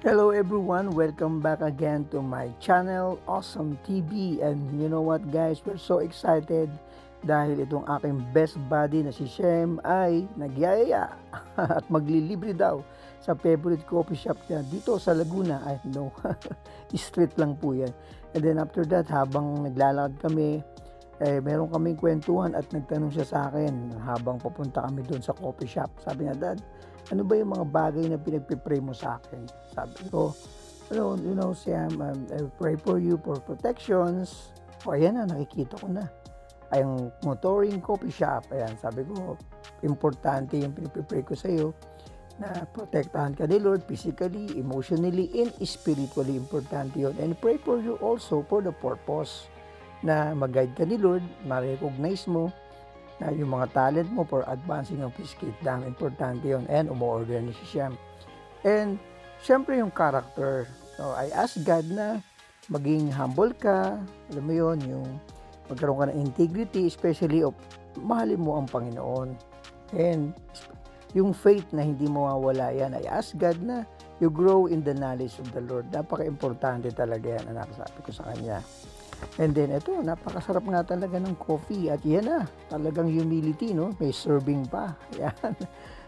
Hello everyone, welcome back again to my channel, Awesome TV. And you know what guys, we're so excited dahil itong aking best buddy na si Shem ay nagyayaya at maglilibre daw sa favorite coffee shop niya dito sa Laguna. Ay no, street lang po yan. And then after that, habang naglalakad kami, meron kaming kwentuhan at nagtanong siya sa akin habang papunta kami doon sa coffee shop. Sabi niya, Dad, ano ba yung mga bagay na pinagpipray mo sa akin? Sabi ko, Sam, I pray for you for protections. O ayan na, nakikita ko na. Ay, ang motoring coffee shop. Ayan, sabi ko, importante yung pinagpipray ko sa iyo na protektahan ka ni Lord physically, emotionally, and spiritually. Importante yun. And pray for you also for the purpose na mag-guide ka ni Lord, ma-recognize mo na yung mga talent mo for advancing of His kingdom. Importante yun. And umu-order ni si Shem. And syempre yung character. So I ask God na maging humble ka. Alam mo yun, yung magkaroon ka ng integrity, especially of mahalin mo ang Panginoon. And yung faith na hindi mawawala yan. I ask God na you grow in the knowledge of the Lord. Napaka-importante talaga yan, anak, sabi ko sa kanya. And then ito, napakasarap nga talaga ng coffee. At yan na, talagang humility, no? May serving pa. Yan.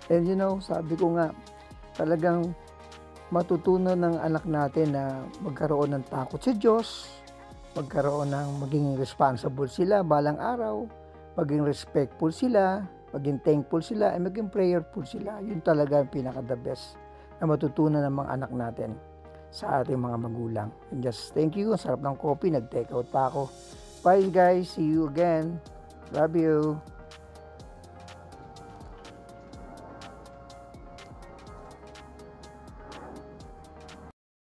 And sabi ko nga, talagang matutunan ng anak natin na magkaroon ng takot sa Diyos, magkaroon ng maging responsible sila balang araw, maging respectful sila, maging thankful sila, and maging prayerful sila. Yun talaga ang pinaka-the best na matutunan ng mga anak natin sa ating mga magulang. And just thank you. Ang sarap ng coffee. Nag-take out pa ako. Bye guys. See you again. Love you.